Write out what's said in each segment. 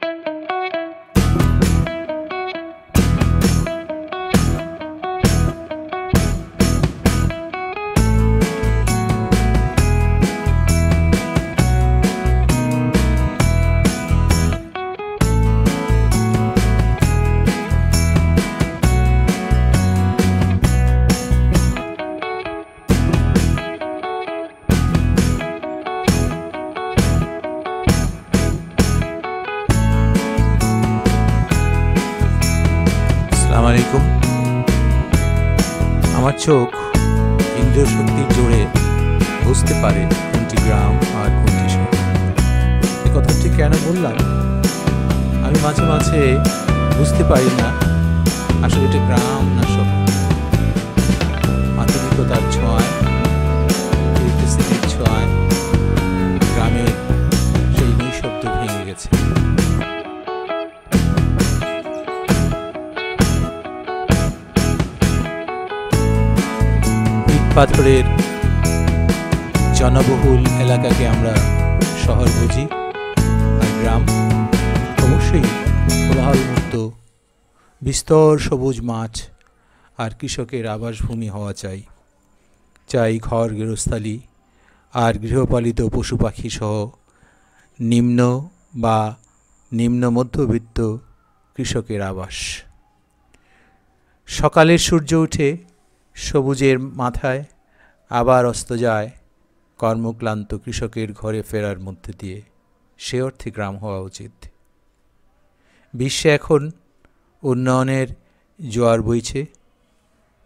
আসসালামু আলাইকুম। আমার চোখ ইন্দ্রিয় শক্তির জোরে বুঝতে পারে কোনটি গ্রাম আর কোনটি শহর। এই কথাটি কেন বললাম? আমি মাঝে মাঝে বুঝতে পারি না আসলে এটা গ্রাম না শহর। আধুনিকতার ছোঁয়ায়, ইলেকট্রিসিটির ছোঁয়ায় গ্রামের সেই নৈশব্দ ভেঙে গেছে। পাথরের জনবহুল এলাকাকে আমরা শহর বুঝি, আর গ্রাম অবশ্যই কোলাহলমুক্ত বিস্তর সবুজ মাঠ আর কৃষকের আবাসভূমি হওয়া চাই। চাই ঘর গৃহস্থালী আর গৃহপালিত পশু পাখি সহ নিম্ন বা নিম্ন মধ্যবিত্ত কৃষকের আবাস। সকালের সূর্য উঠে সবুজের মাথায় আবার অস্ত যায় কর্মক্লান্ত কৃষকের ঘরে ফেরার মধ্যে দিয়ে। সে অর্থে গ্রাম হওয়া উচিত। বিশ্বে এখন উন্নয়নের জোয়ার বইছে,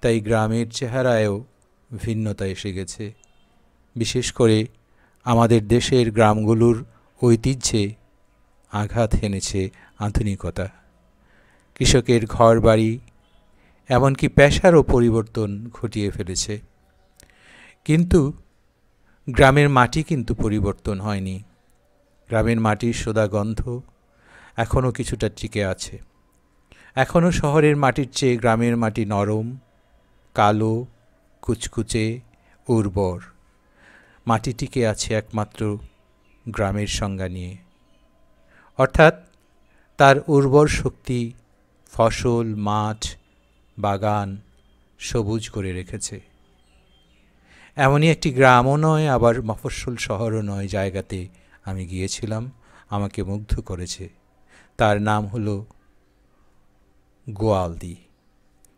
তাই গ্রামের চেহারায়ও ভিন্নতা এসে গেছে। বিশেষ করে আমাদের দেশের গ্রামগুলোর ঐতিহ্যে আঘাত হেনেছে আধুনিকতা। কৃষকের ঘর বাড়ি এমনকি পেশারও পরিবর্তন ঘটিয়ে ফেলেছে। কিন্তু গ্রামের মাটি কিন্তু পরিবর্তন হয়নি। গ্রামের মাটির সোদা গন্ধ এখনও কিছুটা টিকে আছে। এখনও শহরের মাটির চেয়ে গ্রামের মাটি নরম, কালো, কুচকুচে, উর্বর। মাটি টিকে আছে একমাত্র গ্রামের সংজ্ঞা নিয়ে, অর্থাৎ তার উর্বর শক্তি ফসল, মাঠ, বাগান সবুজ করে রেখেছে। এমনই একটি গ্রামও নয়, আবার মফস্বল শহরও নয় জায়গাতে আমি গিয়েছিলাম, আমাকে মুগ্ধ করেছে। তার নাম হলো গোয়ালদি।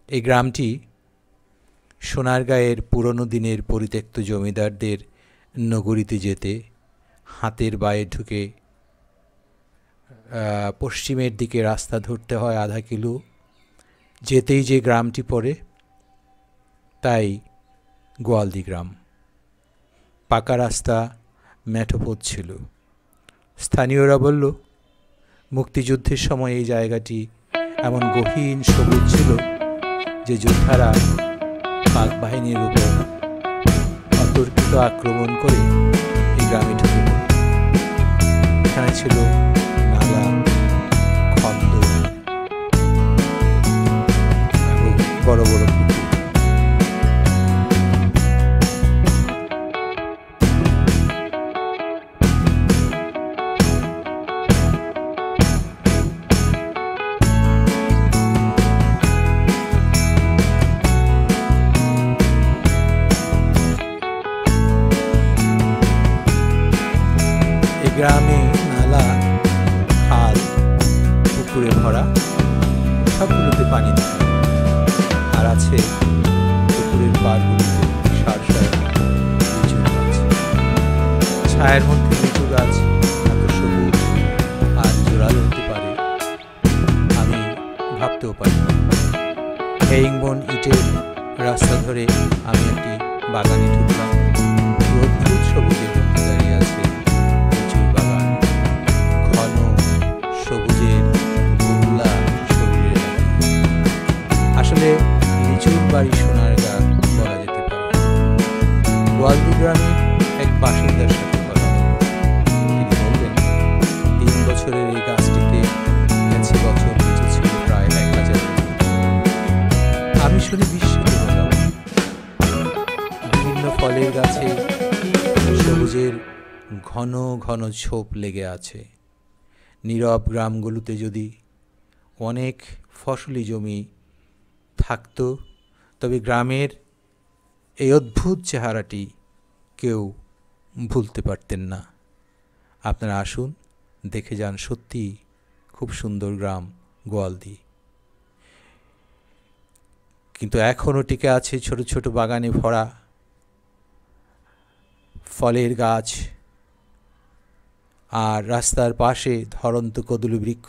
এই গ্রামটি সোনারগাঁয়ের পুরনো দিনের পরিত্যক্ত জমিদারদের নগরীতে যেতে হাতের বায়ে ঢুকে পশ্চিমের দিকে রাস্তা ধরতে হয় আধা কিলো। যেতেই যে গ্রামটি পড়ে তাই গোয়ালদি গ্রাম। পাকা রাস্তা, মেঠোপথ ছিল। স্থানীয়রা বলল, মুক্তিযুদ্ধের সময় এই জায়গাটি এমন গহীন সবুজ ছিল যে যোদ্ধারা পাক বাহিনীর উপর অতর্কিত আক্রমণ করে এই গ্রামে ঢুকে পড়ে। এখানে ছিল নালা, খন্দ এবং বড় বড় পুকুর। গ্রামে নালা, খাল, পুকুরে ভরা, সবগুলোতে পানি নেই। আর আছে পুকুরের পাড়গুলোতে সার সার লিচু গাছ। ছায়ের মধ্যে লিচু গাছ এত সবুজ আর জোরালো হতে পারে আমি ভাবতেও পারি না। হেইংবন ইটের রাস্তা ধরে আমি একটি বাগানে ঢুকলাম। অদ্ভুত সবুজের মধ্যে দাঁড়িয়ে আছে সবুজের গোলা শরীরে। আসলে লিচুর বাড়ি সোনারগাঁ বলা যেতে পারে। গোয়ালদি গ্রামের এক বাসিন্দার সাথে কথা হলো। তিনি বললেন, 3 বছরের এই গাছটিতে গেছে বছর লিচু ছিল প্রায় 1000। আমি শুনে বিস্মিত হলাম। বিভিন্ন ফলের গাছে সবুজের ঘন ঘন ছোপ লেগে আছে। নীরব গ্রামগুলোতে যদি অনেক ফসলি জমি থাকতো, তবে গ্রামের এই অদ্ভুত চেহারাটি কেউ ভুলতে পারতেন না। আপনারা আসুন, দেখে যান, সত্যি খুব সুন্দর গ্রাম গোয়ালদি। কিন্তু এখনও টিকে আছে ছোট ছোট বাগানে ভরা ফলের গাছ, আর রাস্তার পাশে ধরন্ত কদলী বৃক্ষ,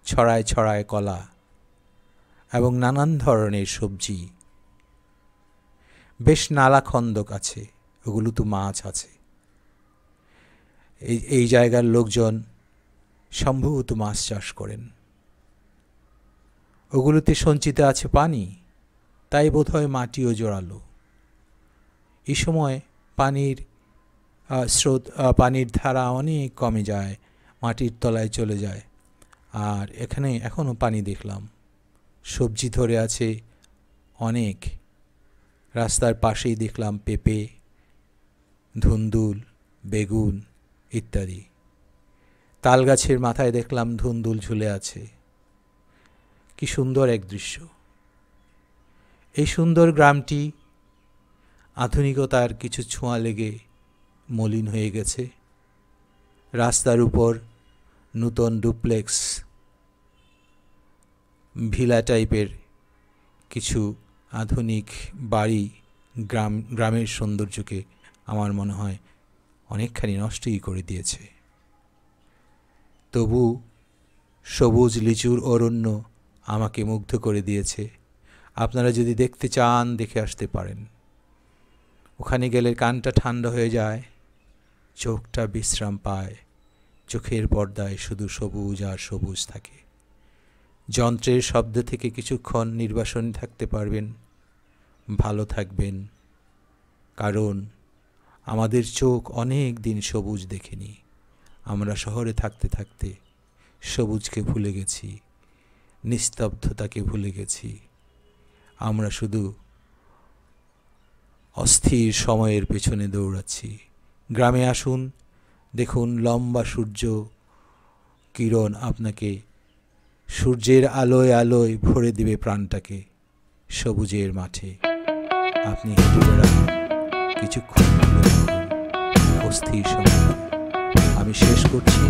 ছড়ায় ছড়ায় কলা এবং নানান ধরনের সবজি। বেশ নালা খন্দক আছে, ওগুলো তো মাছ আছে। এই জায়গার লোকজন সম্ভবত মাছ চাষ করেন। ওগুলোতে সঞ্চিত আছে পানি, তাই বোধহয় মাটিও জোরালো। এই সময় পানির স্রোত, পানির ধারা অনেক কমে যায়, মাটির তলায় চলে যায়। আর এখানে এখনও পানি দেখলাম, সবজি ধরে আছে অনেক। রাস্তার পাশেই দেখলাম পেঁপে, ধুন্দুল, বেগুন ইত্যাদি। তাল গাছের মাথায় দেখলাম ধুন্দুল ঝুলে আছে। কি সুন্দর এক দৃশ্য! এই সুন্দর গ্রামটি আধুনিকতার কিছু ছোঁয়া লেগে মলিন হয়ে গেছে। রাস্তার উপর নূতন ডুপ্লেক্স, ভিলা টাইপের কিছু আধুনিক বাড়ি গ্রামের সৌন্দর্যকে আমার মনে হয় অনেকখানি নষ্টই করে দিয়েছে। তবু সবুজ লিচুর অরণ্য আমাকে মুগ্ধ করে দিয়েছে। আপনারা যদি দেখতে চান, দেখে আসতে পারেন। ওখানে গেলে কানটা ঠান্ডা হয়ে যায়, চোখটা বিশ্রাম পায়, চোখের পর্দায় শুধু সবুজ আর সবুজ থাকে। যন্ত্রের শব্দ থেকে কিছুক্ষণ নির্বাসন থাকতে পারবেন, ভালো থাকবেন। কারণ আমাদের চোখ অনেক দিন সবুজ দেখেনি। আমরা শহরে থাকতে থাকতে সবুজকে ভুলে গেছি, নিস্তব্ধতাকে ভুলে গেছি। আমরা শুধু অস্থির সময়ের পেছনে দৌড়াচ্ছি। গ্রামে আসুন, দেখুন লম্বা সূর্য কিরণ আপনাকে সূর্যের আলোয় আলোয় ভরে দিবে প্রাণটাকে। সবুজের মাঠে আপনি হেঁটে বেড়ান, কিছুক্ষণ অস্থির সময়। আমি শেষ করছি।